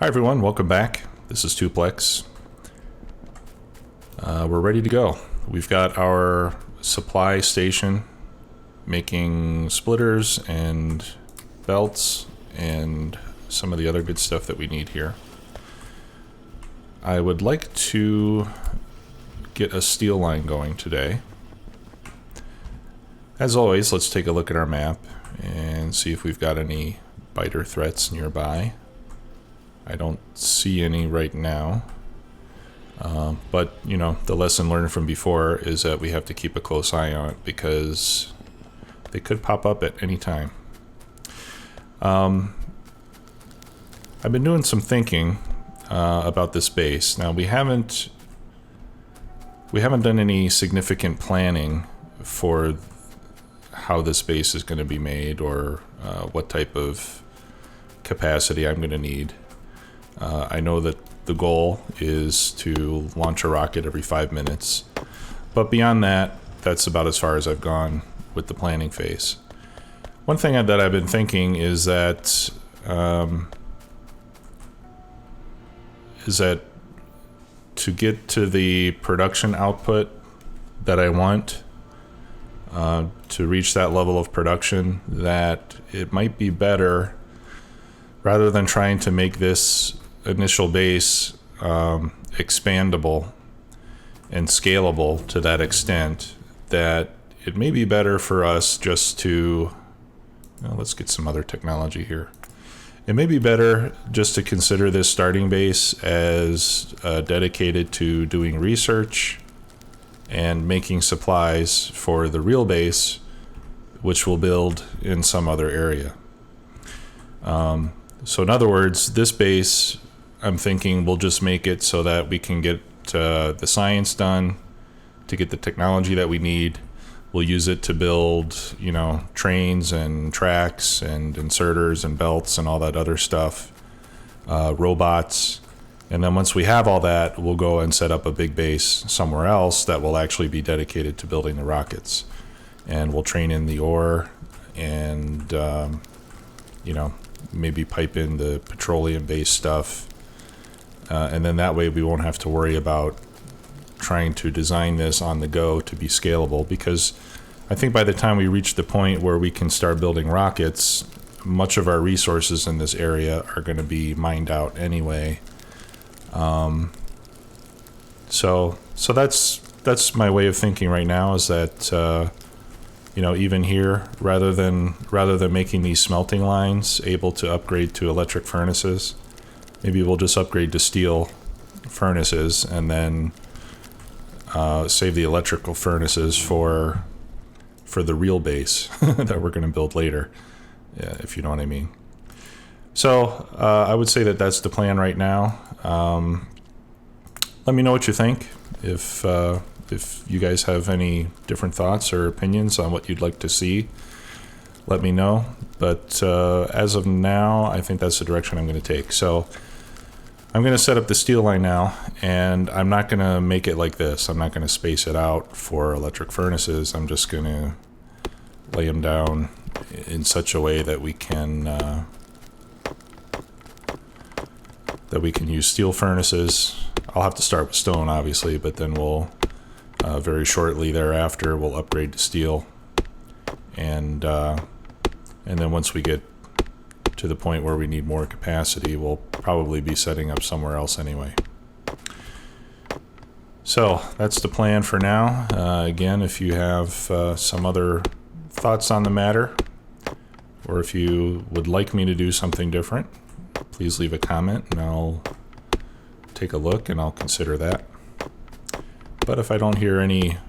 Hi everyone, welcome back. This is Tuplex. We're ready to go. We've got our supply station making splitters and belts and some of the other good stuff that we need here. I would like to get a steel line going today. As always, let's take a look at our map and see if we've got any biter threats nearby. I don't see any right now, but you know, the lesson learned from before is that we have to keep a close eye on it because they could pop up at any time. I've been doing some thinking about this base. Now we haven't done any significant planning for how this base is going to be made or what type of capacity I'm going to need. I know that the goal is to launch a rocket every 5 minutes, but beyond that, that's about as far as I've gone with the planning phase. One thing that I've been thinking is that to get to the production output that I want, to reach that level of production, that it might be better, rather than trying to make this initial base expandable and scalable to that extent, that it may be better for us just to, let's get some other technology here. It may be better just to consider this starting base as dedicated to doing research and making supplies for the real base, which we'll build in some other area. So in other words, this base, I'm thinking we'll just make it so that we can get the science done, to get the technology that we need. We'll use it to build, trains and tracks and inserters and belts and all that other stuff, robots. And then once we have all that, we'll go and set up a big base somewhere else that will actually be dedicated to building the rockets. And we'll train in the ore and, maybe pipe in the petroleum-based stuff. And then that way we won't have to worry about trying to design this on the go to be scalable, because I think by the time we reach the point where we can start building rockets, much of our resources in this area are going to be mined out anyway. So that's my way of thinking right now, is that even here, rather than making these smelting lines able to upgrade to electric furnaces, maybe we'll just upgrade to steel furnaces and then save the electrical furnaces for the real base that we're going to build later, if you know what I mean. So I would say that that's the plan right now. Let me know what you think. If you guys have any different thoughts or opinions on what you'd like to see, let me know. But as of now, I think that's the direction I'm going to take. So I'm going to set up the steel line now, and I'm not going to make it like this. I'm not going to space it out for electric furnaces. I'm just going to lay them down in such a way that we can use steel furnaces. I'll have to start with stone, obviously, but then we'll very shortly thereafter we'll upgrade to steel, and then once we get to the point where we need more capacity, we'll probably be setting up somewhere else anyway. So that's the plan for now. Again, if you have some other thoughts on the matter, or if you would like me to do something different, please leave a comment and I'll take a look and I'll consider that. But if I don't hear any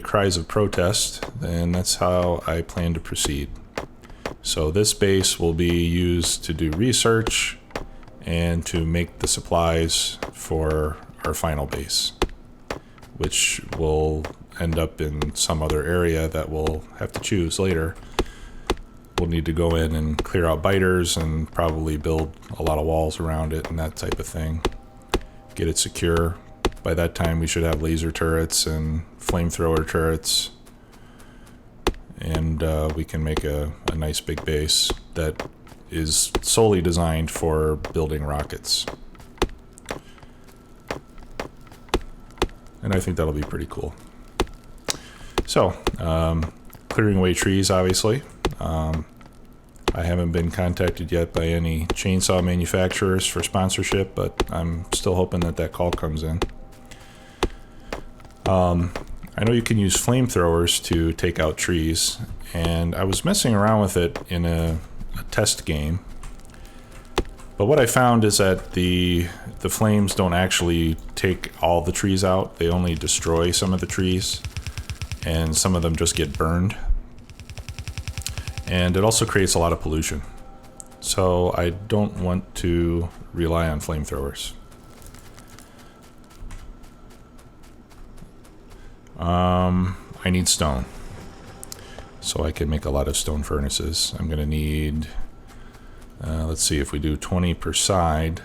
cries of protest, then that's how I plan to proceed. So this base will be used to do research and to make the supplies for our final base, which will end up in some other area that we'll have to choose later. We'll need to go in and clear out biters and probably build a lot of walls around it and that type of thing. Get it secure. By that time we should have laser turrets and flamethrower turrets, and we can make a nice big base that is solely designed for building rockets. And I think that'll be pretty cool. So, clearing away trees, obviously. I haven't been contacted yet by any chainsaw manufacturers for sponsorship, but I'm still hoping that that call comes in. I know you can use flamethrowers to take out trees, and I was messing around with it in a test game. But what I found is that the flames don't actually take all the trees out. They only destroy some of the trees, and some of them just get burned. And it also creates a lot of pollution. So I don't want to rely on flamethrowers. I need stone. So I can make a lot of stone furnaces. I'm going to need, let's see, if we do 20 per side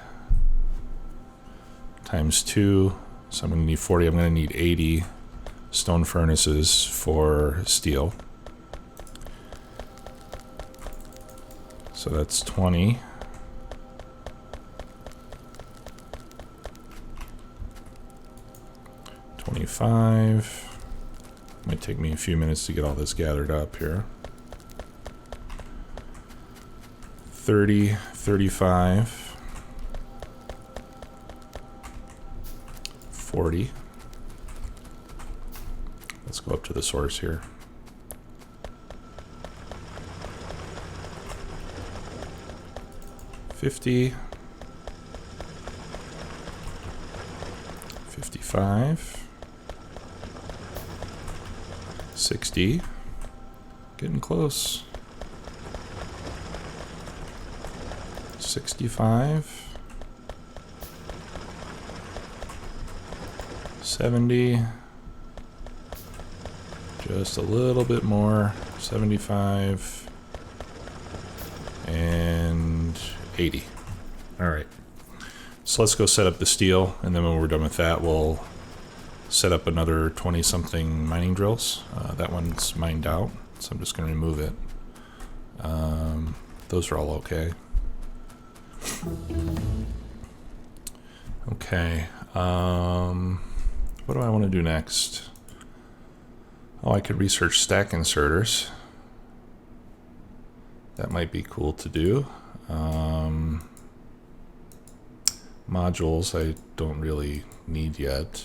times 2, so I'm going to need 40. I'm going to need 80 stone furnaces for steel. So that's 20. $25. Might take me a few minutes to get all this gathered up here. 30, 35, 40. Let's go up to the source here. 50, 55, 60, getting close, 65, 70, just a little bit more, 75, and 80. All right, so let's go set up the steel, and then when we're done with that, we'll set up another 20-something mining drills. That one's mined out, so I'm just going to remove it. Those are all okay. Okay, what do I want to do next? Oh, I could research stack inserters. That might be cool to do. Modules I don't really need yet.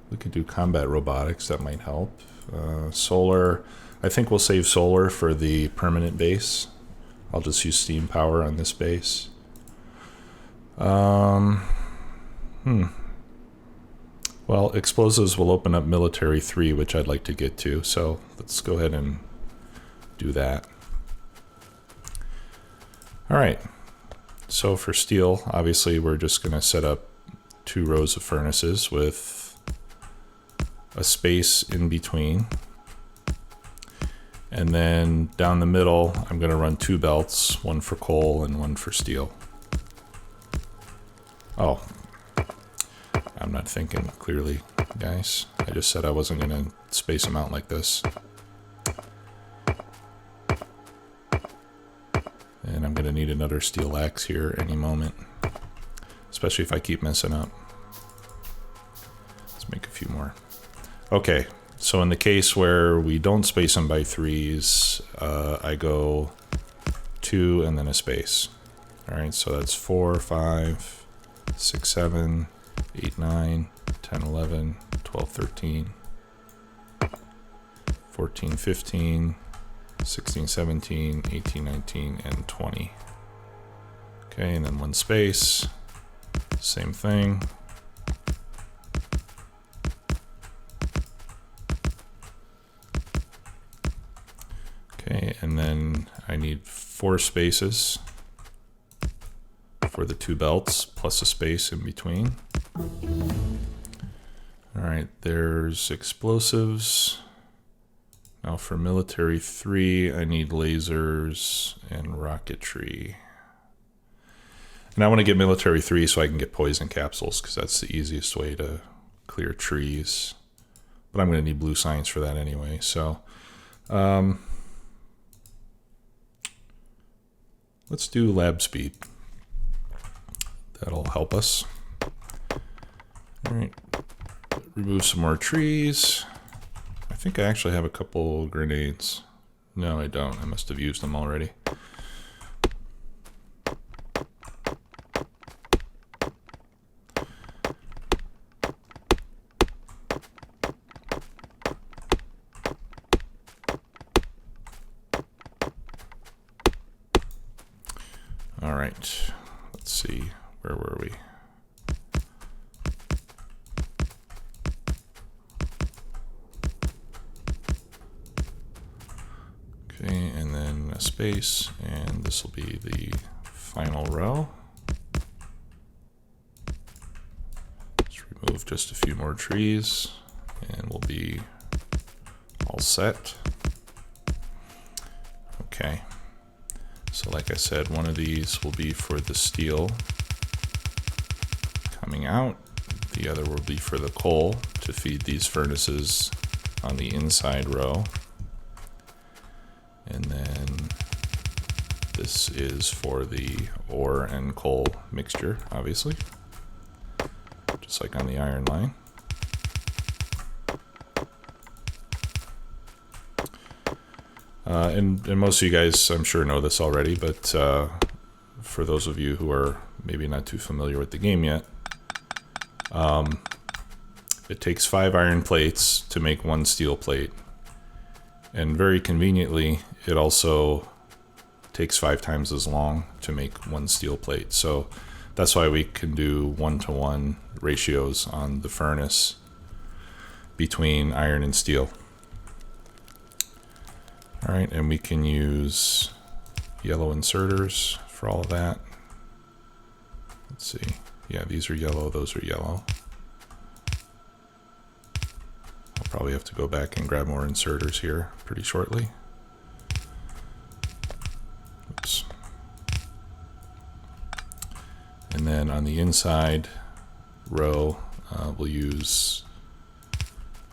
We could do combat robotics, that might help. Solar, I think we'll save solar for the permanent base. I'll just use steam power on this base. Well, explosives will open up military 3, which I'd like to get to, so let's go ahead and do that. All right, so for steel, obviously we're just going to set up 2 rows of furnaces with a space in between. And then down the middle, I'm going to run 2 belts, one for coal and one for steel. Oh, I'm not thinking clearly, guys. I just said I wasn't going to space them out like this. And I'm going to need another steel axe here any moment, especially if I keep messing up. Let's make a few more. Okay, so in the case where we don't space them by 3s, I go 2 and then a space. All right, so that's 4, 5, 6, 7, 8, 9, 10, 11, 12, 13, 14, 15, 16, 17, 18, 19, and 20. Okay, and then 1 space, same thing. Okay, and then I need 4 spaces for the 2 belts, plus a space in between. All right, there's explosives. Now for military 3, I need lasers and rocketry. And I want to get military 3 so I can get poison capsules, because that's the easiest way to clear trees. But I'm going to need blue science for that anyway, so... Let's do lab speed. That'll help us. All right, remove some more trees. I think I actually have a couple grenades. No, I don't. I must have used them already. All right, let's see, where were we? Okay, and then a space, and this will be the final row. Let's remove just a few more trees, and we'll be all set. Okay. So like I said, one of these will be for the steel coming out. The other will be for the coal to feed these furnaces on the inside row. And then this is for the ore and coal mixture, obviously, just like on the iron line. And most of you guys, I'm sure, know this already, but for those of you who are maybe not too familiar with the game yet, it takes 5 iron plates to make 1 steel plate. And very conveniently, it also takes 5 times as long to make 1 steel plate. So that's why we can do 1-to-1 ratios on the furnace between iron and steel. All right, and we can use yellow inserters for all of that. Let's see. Yeah, these are yellow, those are yellow. I'll probably have to go back and grab more inserters here pretty shortly. Oops. And then on the inside row, we'll use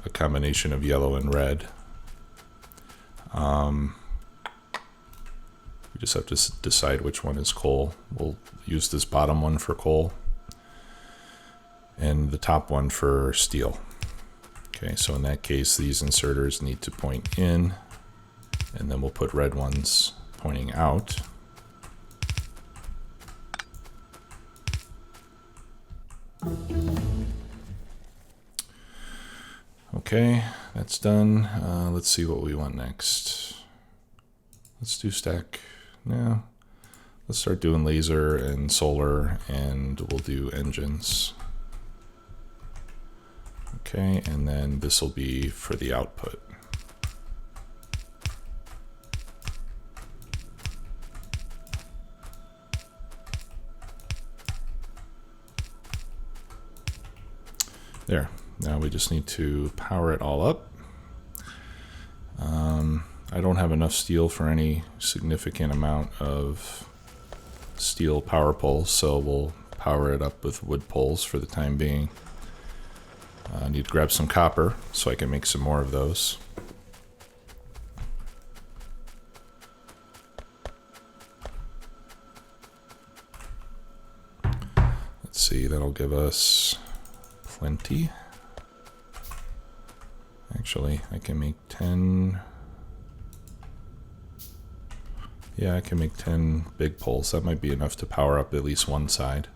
a combination of yellow and red. We just have to decide which one is coal. We'll use this bottom one for coal and the top one for steel. Okay, so in that case, these inserters need to point in, and then we'll put red ones pointing out. Okay, that's done. Let's see what we want next. Let's do stack. No, let's start doing laser and solar, and we'll do engines. Okay, and then this will be for the output. There. Now we just need to power it all up. I don't have enough steel for any significant amount of steel power poles, so we'll power it up with wood poles for the time being. I need to grab some copper so I can make some more of those. Let's see, that'll give us plenty. Actually, I can make 10. Yeah, I can make 10 big poles. That might be enough to power up at least one side.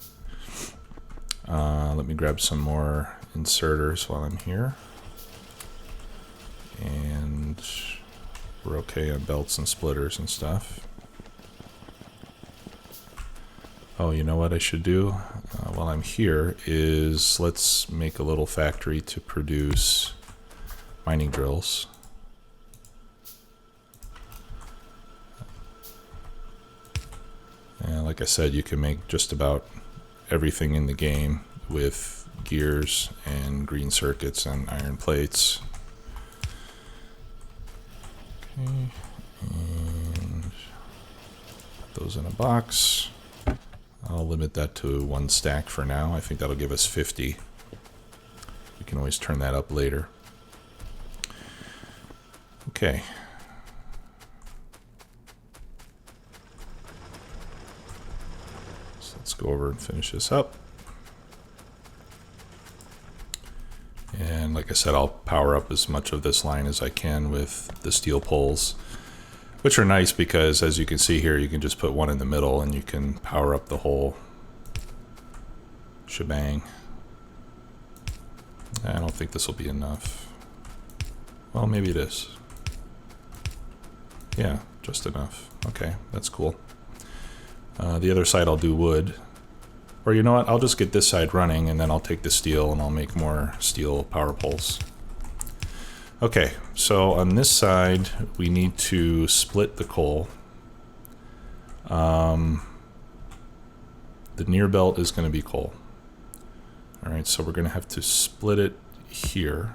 Let me grab some more inserters while I'm here. And we're okay on belts and splitters and stuff. Oh, you know what I should do while I'm here is let's make a little factory to produce mining drills. And like I said, you can make just about everything in the game with gears and green circuits and iron plates. Okay, and put those in a box. I'll limit that to 1 stack for now. I think that'll give us 50. We can always turn that up later. Okay. So let's go over and finish this up. And like I said, I'll power up as much of this line as I can with the steel poles, which are nice because, as you can see here, you can just put one in the middle and you can power up the whole shebang. I don't think this will be enough. Well, maybe it is. Yeah, just enough. Okay, that's cool. The other side I'll do wood. Or you know what, I'll just get this side running and then I'll take the steel and I'll make more steel power poles. Okay, so on this side we need to split the coal. The near belt is going to be coal. Alright, so we're going to have to split it here.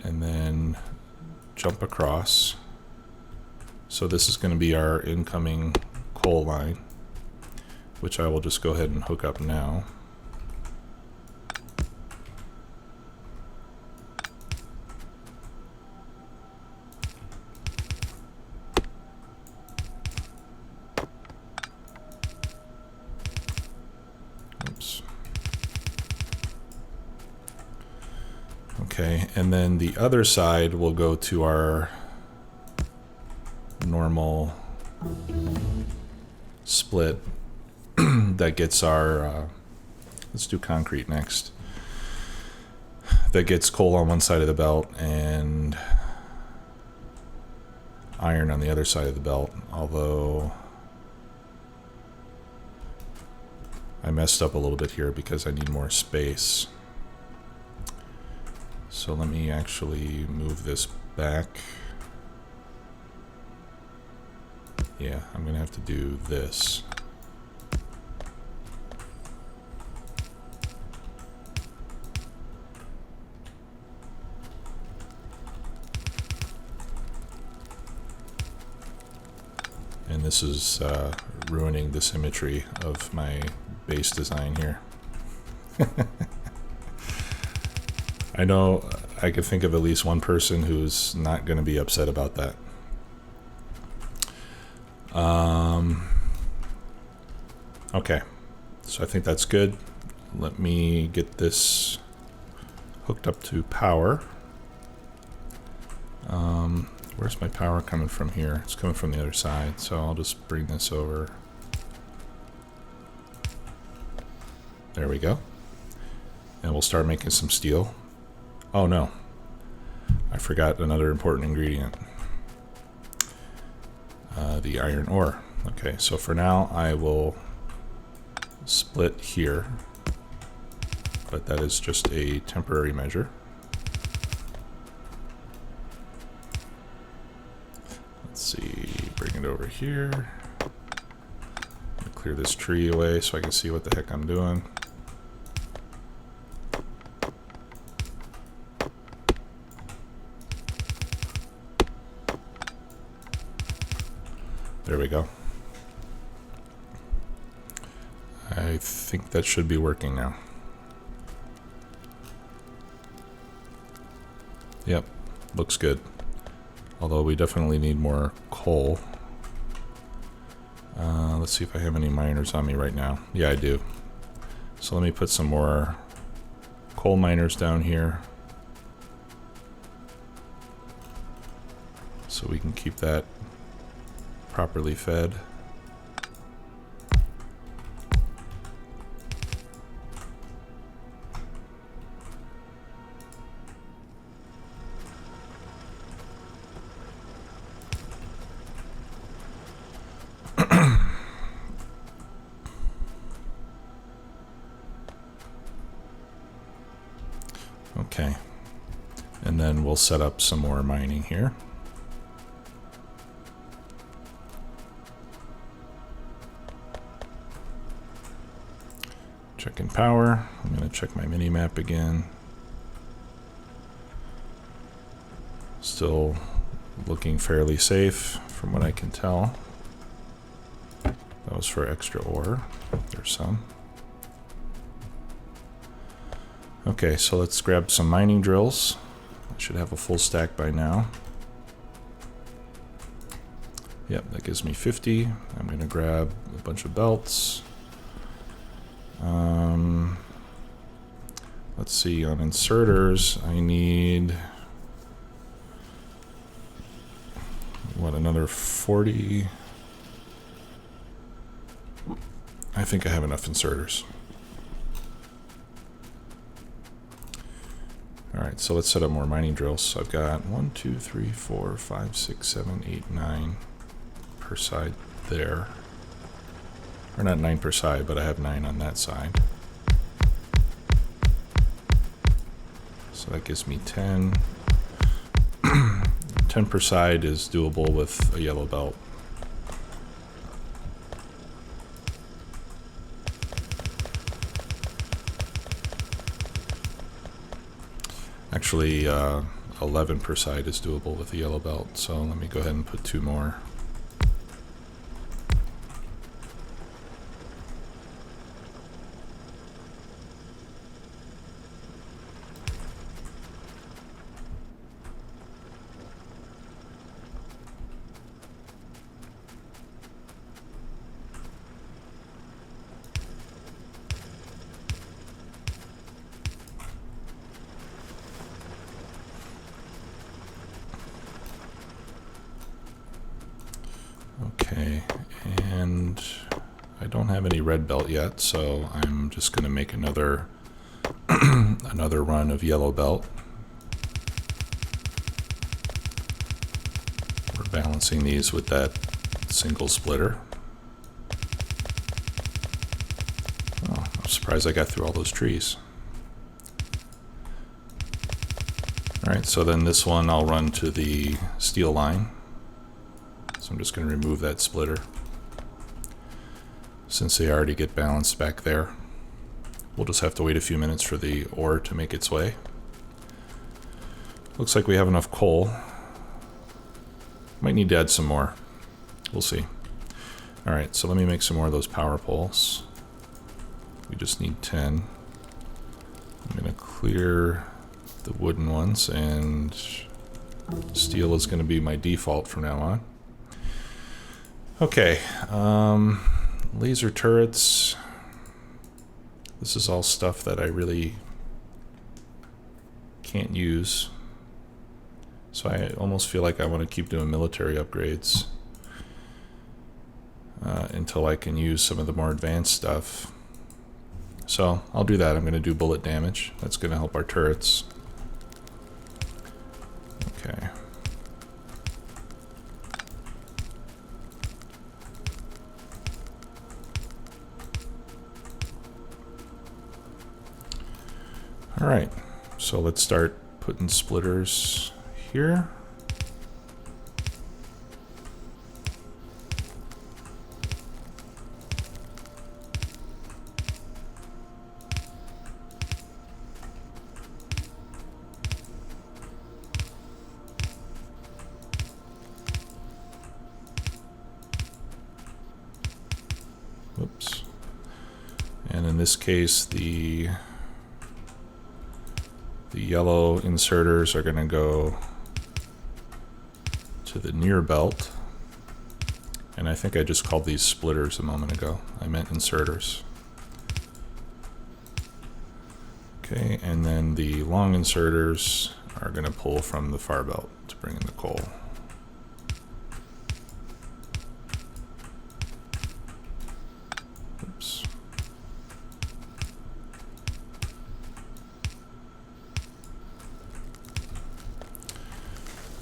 And then jump across. So this is going to be our incoming coal line, which I will just go ahead and hook up now. Oops. Okay, and then the other side will go to our normal split that gets our let's do concrete next. That gets coal on one side of the belt and iron on the other side of the belt, although I messed up a little bit here because I need more space. So let me actually move this back. Yeah, I'm gonna have to do this. And this is ruining the symmetry of my base design here. I know I could think of at least one person who's not going to be upset about that. Okay, so I think that's good. Let me get this hooked up to power. Where's my power coming from here? It's coming from the other side, so I'll just bring this over. There we go. And we'll start making some steel. Oh no, I forgot another important ingredient. The iron ore. Okay, so for now I will split here, but that is just a temporary measure. Let's see, bring it over here. Clear this tree away so I can see what the heck I'm doing. There we go. I think that should be working now. Yep, looks good. Although we definitely need more coal. Let's see if I have any miners on me right now. Yeah, I do. So let me put some more coal miners down here, so we can keep that properly fed. Okay, and then we'll set up some more mining here. Checking power. I'm going to check my mini map again. Still looking fairly safe from what I can tell. That was for extra ore. There's some. Okay, so let's grab some mining drills. I should have a full stack by now. Yep, that gives me 50. I'm going to grab a bunch of belts. Let's see, on inserters, I need, what, another 40? I think I have enough inserters. Alright, so let's set up more mining drills. So I've got 1, 2, 3, 4, 5, 6, 7, 8, 9 per side there. Or not 9 per side, but I have 9 on that side. So that gives me 10. 10 per side is doable with a yellow belt. Actually, 11 per side is doable with a yellow belt. So let me go ahead and put 2 more. Okay, and I don't have any red belt yet, so I'm just going to make another another run of yellow belt. We're balancing these with that single splitter. Oh, I'm surprised I got through all those trees. Alright, so then this one I'll run to the steel line. So I'm just going to remove that splitter since they already get balanced back there. We'll just have to wait a few minutes for the ore to make its way. Looks like we have enough coal. Might need to add some more. We'll see. Alright, so let me make some more of those power poles. We just need 10. I'm going to clear the wooden ones, and steel is going to be my default from now on. Okay, laser turrets. This is all stuff that I really can't use. So I almost feel like I want to keep doing military upgrades until I can use some of the more advanced stuff. So I'll do that. I'm going to do bullet damage. That's going to help our turrets. Okay. All right, so let's start putting splitters here. Whoops. And in this case, the yellow inserters are going to go to the near belt. And I think I just called these splitters a moment ago. I meant inserters. Okay, and then the long inserters are going to pull from the far belt to bring in the coal. Oops.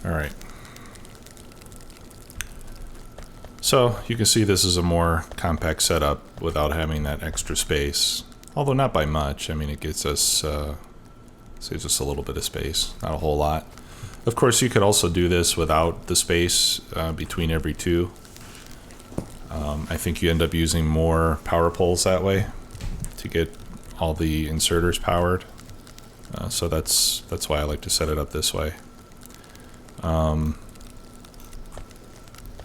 All right. So you can see this is a more compact setup without having that extra space. Although not by much. I mean, it gets us, saves us a little bit of space, not a whole lot. Of course, you could also do this without the space between every two. I think you end up using more power poles that way to get all the inserters powered. So that's why I like to set it up this way.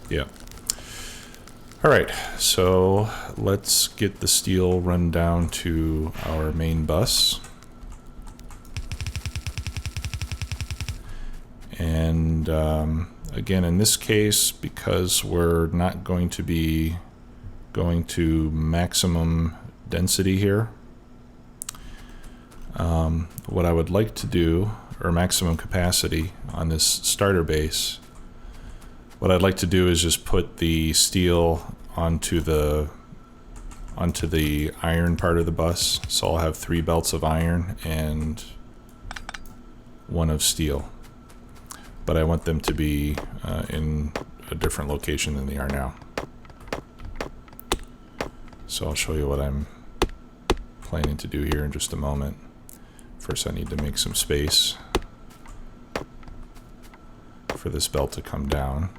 Yeah. All right, so let's get the steel run down to our main bus. And again, in this case, because we're not going to be going to maximum density here, what I would like to do, or maximum capacity on this starter base, what I'd like to do is just put the steel onto the iron part of the bus. So I'll have 3 belts of iron and 1 of steel. But I want them to be in a different location than they are now. So I'll show you what I'm planning to do here in just a moment. First I need to make some space for this belt to come down.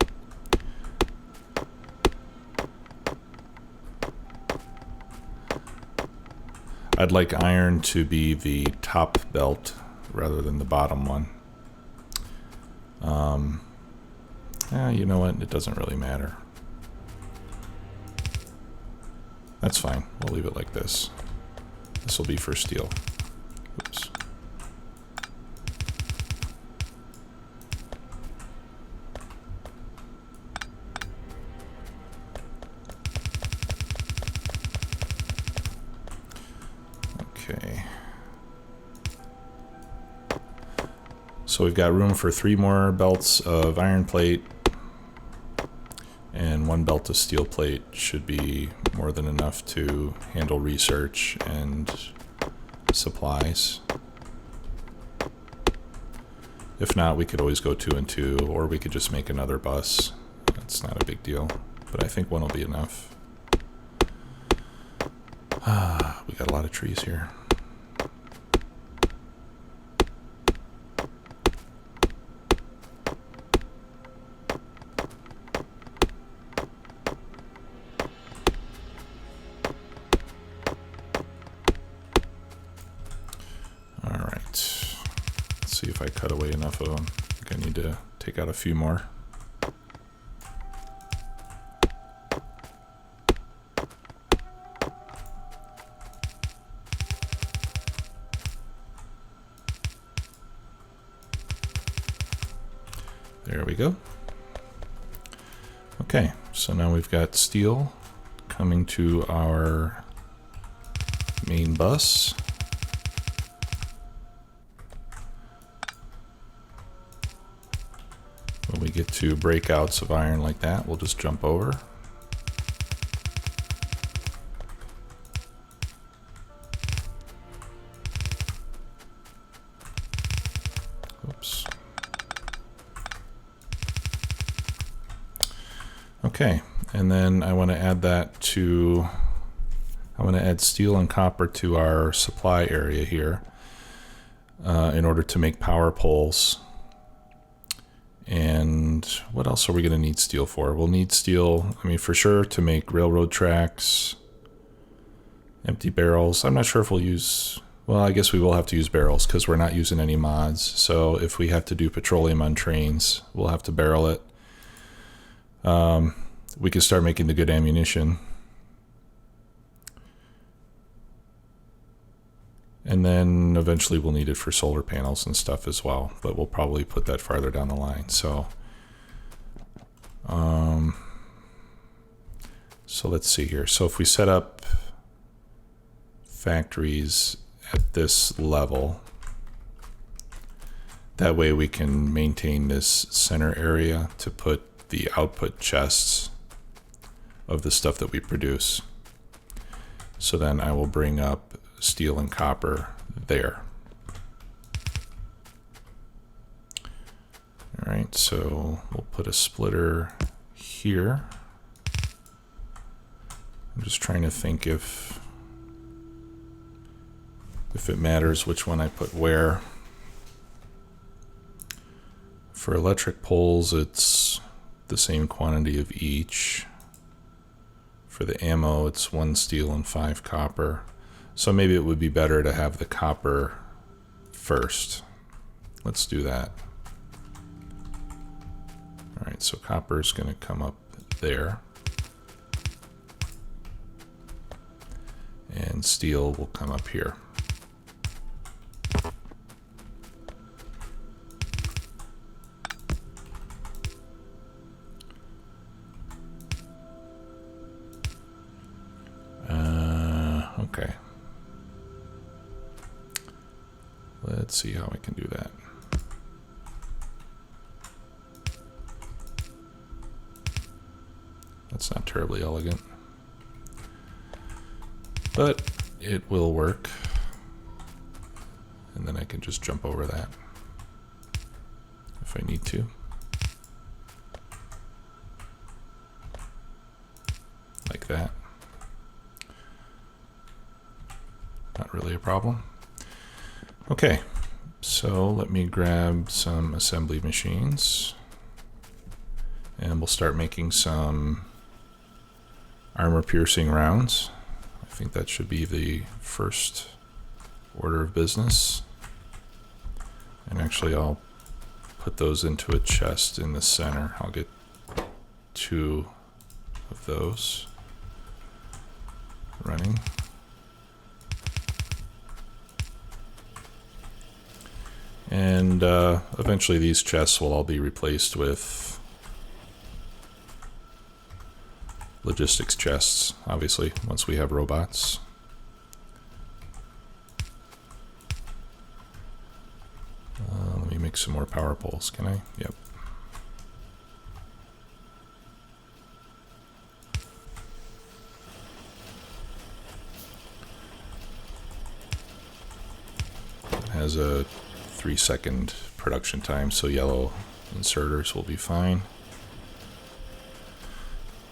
I'd like iron to be the top belt rather than the bottom one. You know what? It doesn't really matter. That's fine. We'll leave it like this. This will be for steel. Oops. Okay. So we've got room for 3 more belts of iron plate, and 1 belt of steel plate should be more than enough to handle research and supplies. If not, we could always go 2 and 2, or we could just make another bus. That's not a big deal, but I think 1 will be enough. We got a lot of trees here. See if I cut away enough of them. I think I need to take out a few more. There we go. Okay, so now we've got steel coming to our main bus. When we get to breakouts of iron like that, we'll just jump over. Oops. Okay, and then I want to add that to, I want to add steel and copper to our supply area here in order to make power poles. And what else are we going to need steel for? We'll need steel, I mean, for sure, to make railroad tracks, empty barrels. I'm not sure if we'll use, well, I guess we will have to use barrels because we're not using any mods. So if we have to do petroleum on trains, we'll have to barrel it. We can start making the good ammunition. And then eventually we'll need it for solar panels and stuff as well, but we'll probably put that farther down the line. So let's see here. So if we set up factories at this level, that way we can maintain this center area to put the output chests of the stuff that we produce. So then I will bring up steel and copper there. All right, so we'll put a splitter here. I'm just trying to think if it matters which one I put where. For electric poles, it's the same quantity of each. For the ammo, it's 1 steel and 5 copper. So maybe it would be better to have the copper first. Let's do that. All right, so copper is going to come up there. And steel will come up here. Okay. Let's see how I can do that. That's not terribly elegant, but it will work. And then I can just jump over that if I need to. Like that. Not really a problem. Okay, so let me grab some assembly machines and we'll start making some armor-piercing rounds. I think that should be the first order of business. And actually I'll put those into a chest in the center. I'll get 2 of those running. And eventually these chests will all be replaced with logistics chests, obviously, once we have robots. Let me make some more power poles, can I? Yep. It has a 3-second production time, so yellow inserters will be fine.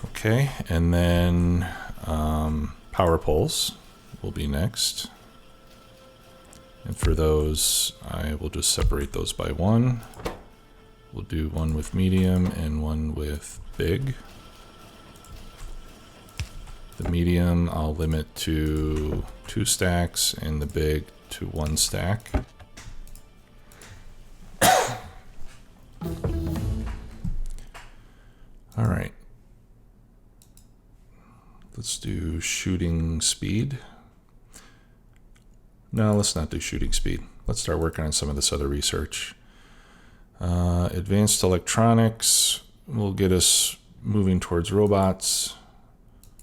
Okay, and then power poles will be next. And for those, I will just separate those by 1. We'll do 1 with medium and 1 with big. The medium I'll limit to 2 stacks and the big to 1 stack. All right. Let's do shooting speed. No, let's not do shooting speed. Let's start working on some of this other research. Advanced electronics will get us moving towards robots.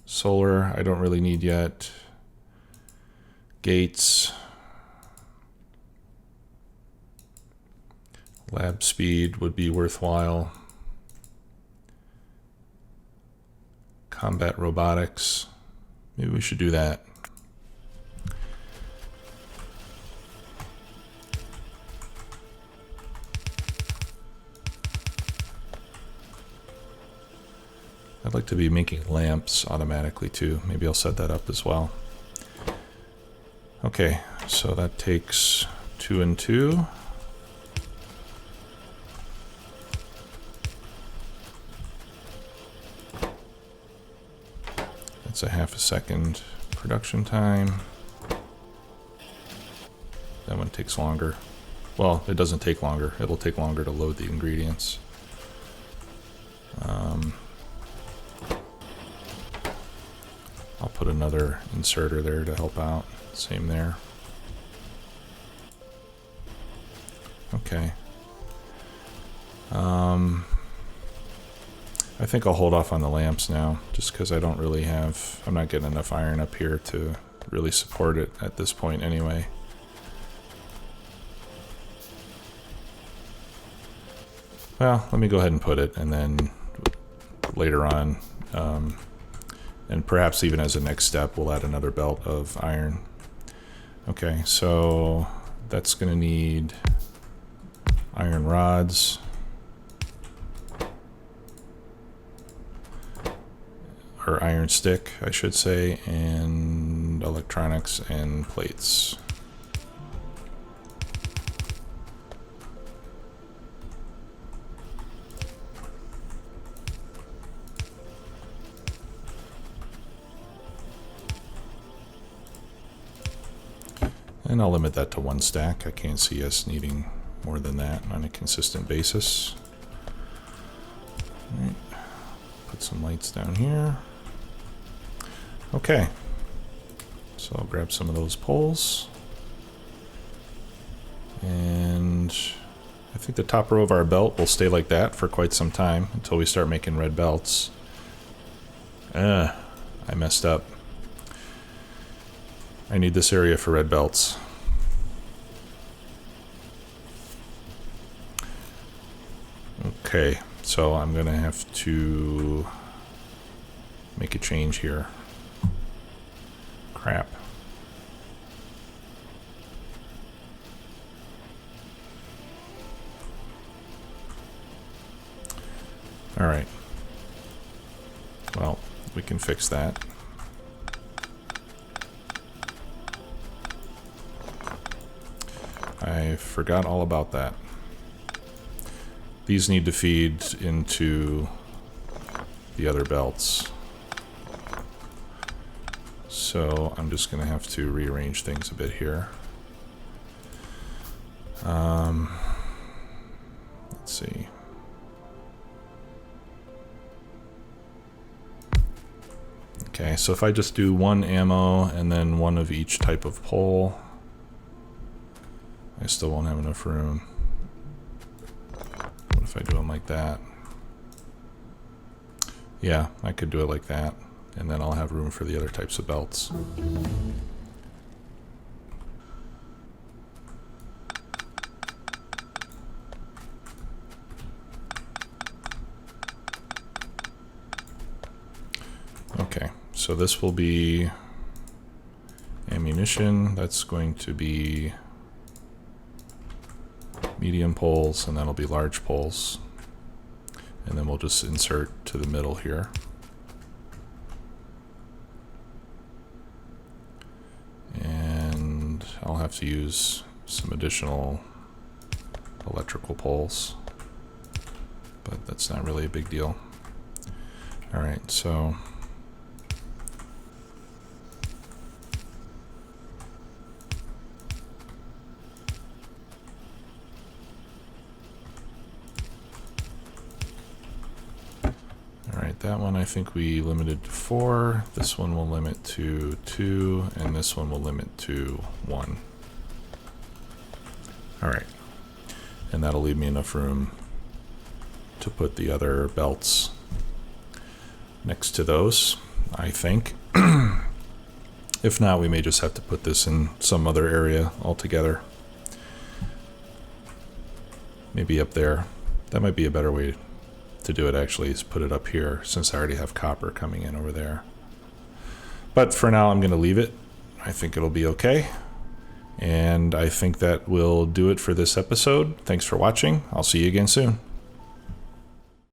Solar, I don't really need yet. Gates. Lab speed would be worthwhile. Combat robotics. Maybe we should do that. I'd like to be making lamps automatically too. Maybe I'll set that up as well. Okay, so that takes 2 and 2. That's a ½ a second production time. That one takes longer. Well, it doesn't take longer. It'll take longer to load the ingredients. I'll put another inserter there to help out. Same there. Okay. I think I'll hold off on the lamps now, just because I don't really have... I'm not getting enough iron up here to really support it at this point anyway. Well, let me go ahead and put it, and then later on, and perhaps even as a next step, we'll add another belt of iron. Okay, so that's going to need iron rods. Or iron stick, I should say, and electronics and plates. And I'll limit that to 1 stack. I can't see us needing more than that on a consistent basis. All right. Put some lights down here. Okay. So I'll grab some of those poles. And I think the top row of our belt will stay like that for quite some time until we start making red belts. I messed up. I need this area for red belts. Okay, so I'm gonna have to make a change here. Crap. All right. Well, we can fix that. I forgot all about that. These need to feed into the other belts. So I'm just going to have to rearrange things a bit here. Let's see. Okay, so if I just do one ammo and then one of each type of pole, I still won't have enough room. What if I do them like that? Yeah, I could do it like that, and then I'll have room for the other types of belts. Okay, so this will be ammunition. That's going to be medium poles, and that'll be large poles. And then we'll just insert to the middle here. And I'll have to use some additional electrical poles, but that's not really a big deal. All right, so that one I think we limited to 4. This one will limit to 2, and this one will limit to 1. All right, and that'll leave me enough room to put the other belts next to those, I think. If not, we may just have to put this in some other area altogether. Maybe up there. That might be a better way to do it, actually, is put it up here, since I already have copper coming in over there. But for now, I'm going to leave it. I think it'll be okay. And I think that will do it for this episode. Thanks for watching. I'll see you again soon.